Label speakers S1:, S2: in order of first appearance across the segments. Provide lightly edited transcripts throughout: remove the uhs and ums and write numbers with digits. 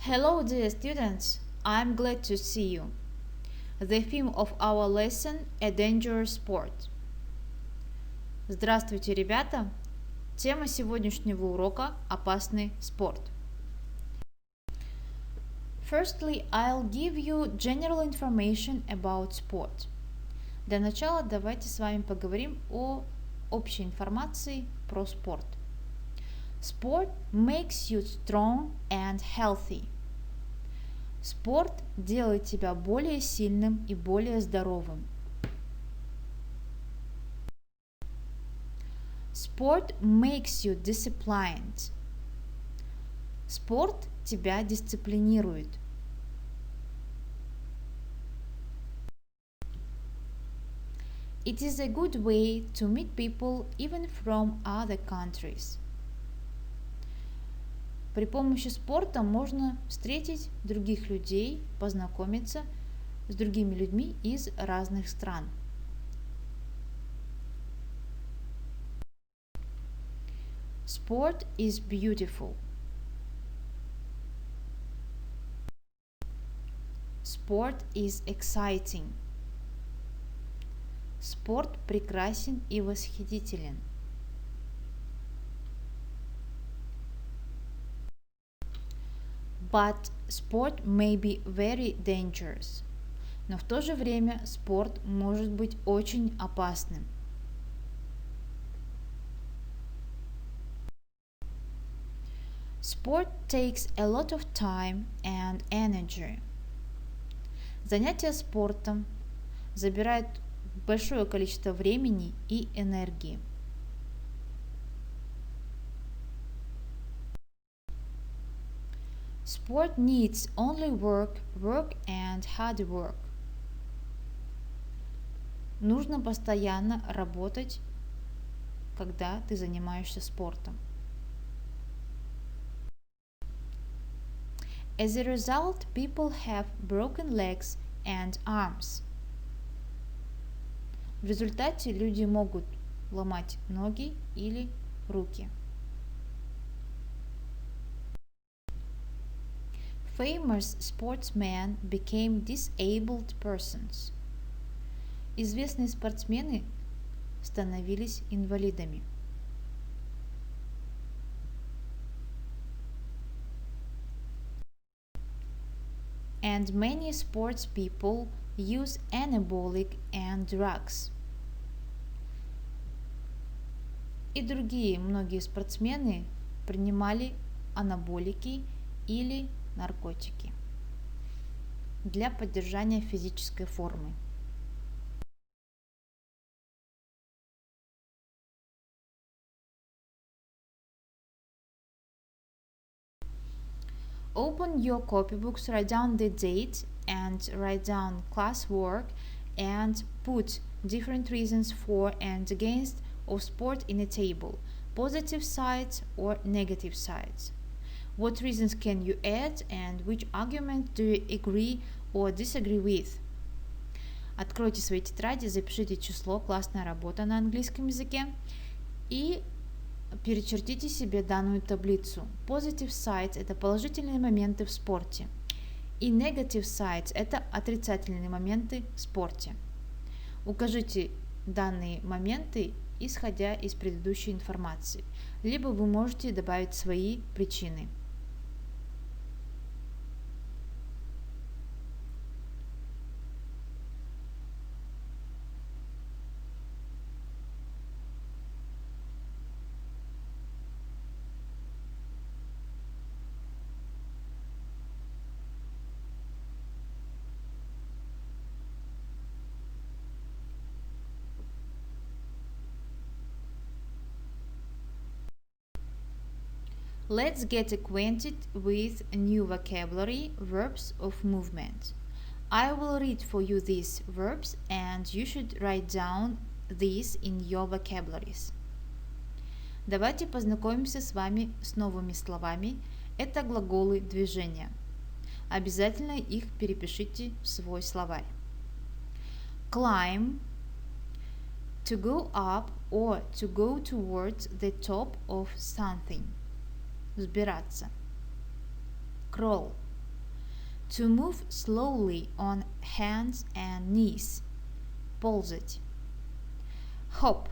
S1: Hello, dear students. I'm glad to see you. The theme of our lesson – a dangerous sport. Здравствуйте, ребята! Тема сегодняшнего урока – опасный спорт. Firstly, I'll give you general information about sport. Для начала давайте с вами поговорим о общей информации про спорт. Sport makes you strong and healthy. Спорт делает тебя более сильным и более здоровым. Sport makes you disciplined. Спорт тебя дисциплинирует. It is a good way to meet people even from other countries. При помощи спорта можно встретить других людей, познакомиться с другими людьми из разных стран. Sport is beautiful. Sport is exciting. Спорт прекрасен и восхитителен. But sport may be very dangerous. Но в то же время спорт может быть очень опасным. Sport takes a lot of time and energy. Занятия спортом забирают большое количество времени и энергии. Sport needs only work and hard work. Нужно постоянно работать, когда ты занимаешься спортом. As a result, people have broken legs and arms. В результате люди могут ломать ноги или руки. Famous sportsmen became disabled persons. Известные спортсмены становились инвалидами. And many sports people use anabolic and drugs. И другие многие спортсмены принимали анаболики или наркотики для поддержания физической формы. Open your copybooks, write down the date and write down classwork and put different reasons for and against of sport in a table, positive sides or negative sides. What reasons can you add and which argument do you agree or disagree with? Откройте свои тетради, запишите число, классная работа на английском языке и перечертите себе данную таблицу. Positive sides – это положительные моменты в спорте. И negative sides – это отрицательные моменты в спорте. Укажите данные моменты, исходя из предыдущей информации. Либо вы можете добавить свои причины. Let's get acquainted with new vocabulary, verbs of movement. I will read for you these verbs and you should write down these in your vocabularies. Давайте познакомимся с вами с новыми словами. Это глаголы движения. Обязательно их перепишите в свой словарь. Climb, to go up or to go towards the top of something. Взбираться. Crawl To move slowly on hands and knees. Ползать. Hop.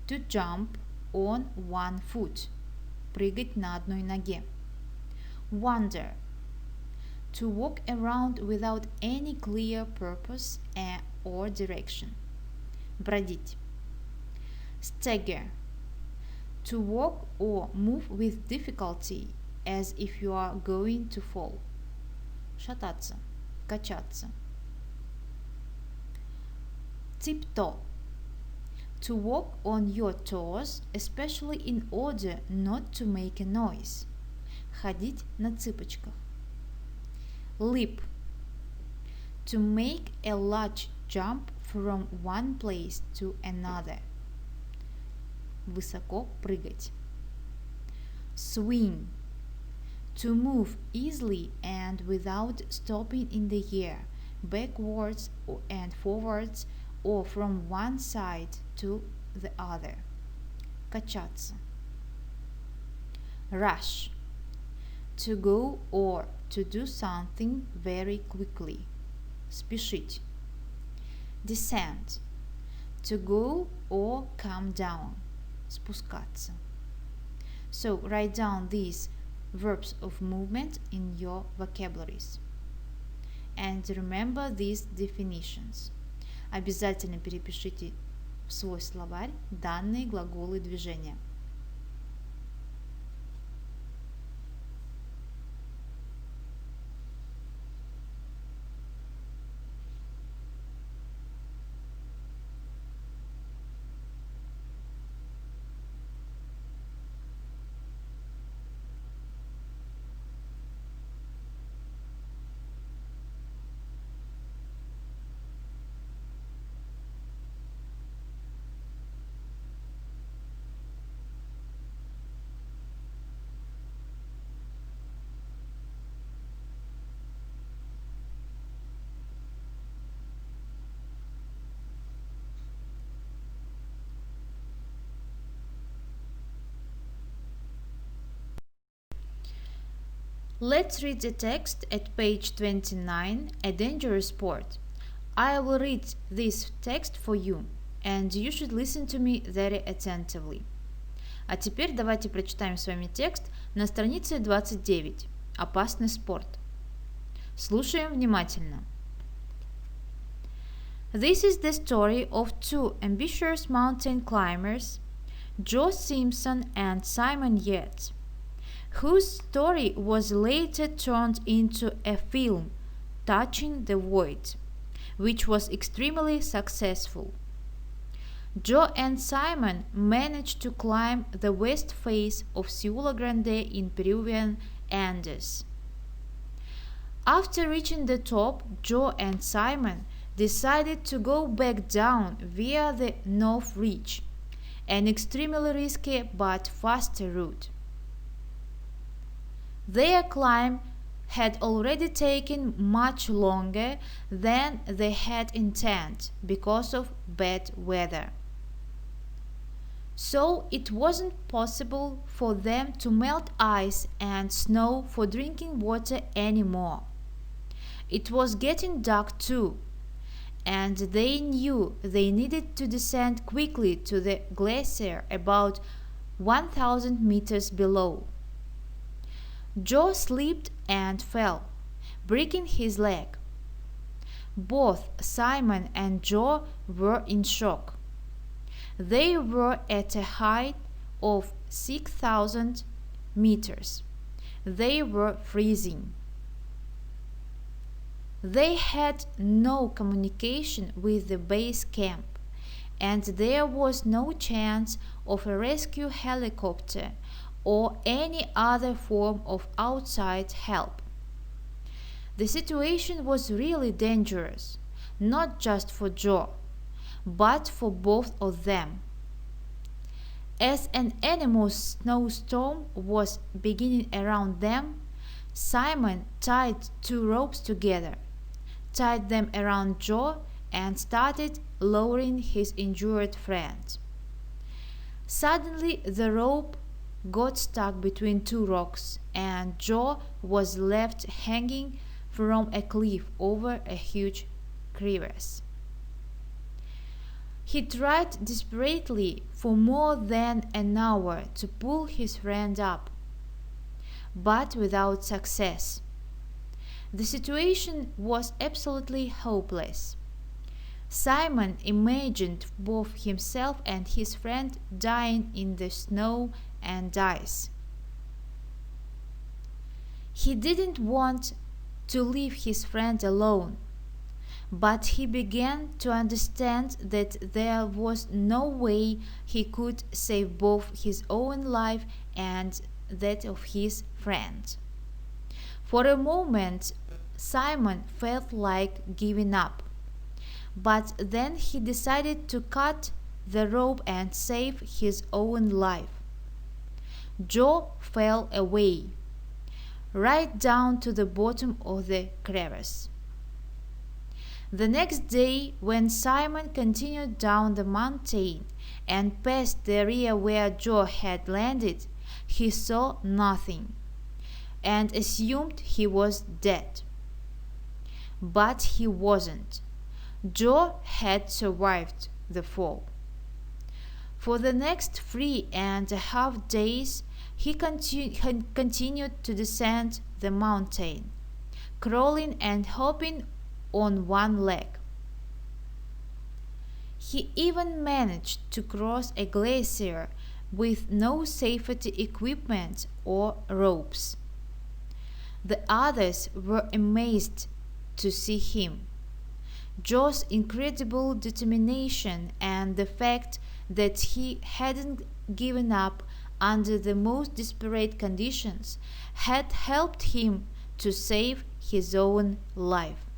S1: To jump on one foot. Прыгать на одной ноге. Wander. To walk around without any clear purpose or direction. Бродить. Stagger. To walk or move with difficulty, as if you are going to fall. Шататься, качаться. Tiptoe. To walk on your toes, especially in order not to make a noise. Ходить на цыпочках. Leap. To make a large jump from one place to another. Высоко прыгать. Swing. To move easily and without stopping in the air, backwards and forwards, or from one side to the other. Качаться. Rush. To go or to do something very quickly. Спешить. Descend. To go or come down. Спускаться. So write down these verbs of movement in your vocabularies. And remember these definitions. Обязательно перепишите в свой словарь данные глаголы движения. Let's read the text at page 29, A Dangerous Sport. I will read this text for you, and you should listen to me very attentively. А теперь давайте прочитаем с вами текст на странице 29. Опасный спорт. Слушаем внимательно. This is the story of two ambitious mountain climbers, Joe Simpson and Simon Yates, whose story was later turned into a film, Touching the Void, which was extremely successful. Joe and Simon managed to climb the west face of Ciula Grande in Peruvian Andes. After reaching the top, Joe and Simon decided to go back down via the North Ridge, an extremely risky but faster route. Their climb had already taken much longer than they had intended because of bad weather. So it wasn't possible for them to melt ice and snow for drinking water anymore. It was getting dark too, and they knew they needed to descend quickly to the glacier about 1,000 meters below. Joe slipped and fell, breaking his leg. Both Simon and Joe were in shock. They were at a height of 6,000 meters. They were freezing. They had no communication with the base camp, and there was no chance of a rescue helicopter or any other form of outside help. The situation was really dangerous, not just for Joe, but for both of them. As an enormous snowstorm was beginning around them, Simon tied two ropes together, tied them around Joe, and started lowering his injured friend. Suddenly, the rope got stuck between two rocks, and Joe was left hanging from a cliff over a huge crevasse. He tried desperately for more than an hour to pull his friend up, but without success. The situation was absolutely hopeless. Simon imagined both himself and his friend dying in the snow and ice. He didn't want to leave his friend alone, but he began to understand that there was no way he could save both his own life and that of his friend. For a moment, Simon felt like giving up, but then he decided to cut the rope and save his own life. Joe fell away, right down to the bottom of the crevasse. The next day, when Simon continued down the mountain and passed the area where Joe had landed, he saw nothing and assumed he was dead. But he wasn't. Joe had survived the fall. For the next 3.5 days, he continued to descend the mountain, crawling and hopping on one leg. He even managed to cross a glacier with no safety equipment or ropes. The others were amazed to see him. Joe's incredible determination and the fact that he hadn't given up under the most desperate conditions had helped him to save his own life.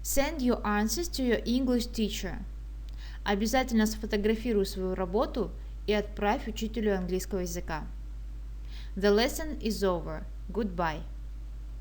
S1: Send your answers to your English teacher. Обязательно сфотографируй свою работу и отправь учителю английского языка. The lesson is over. Goodbye.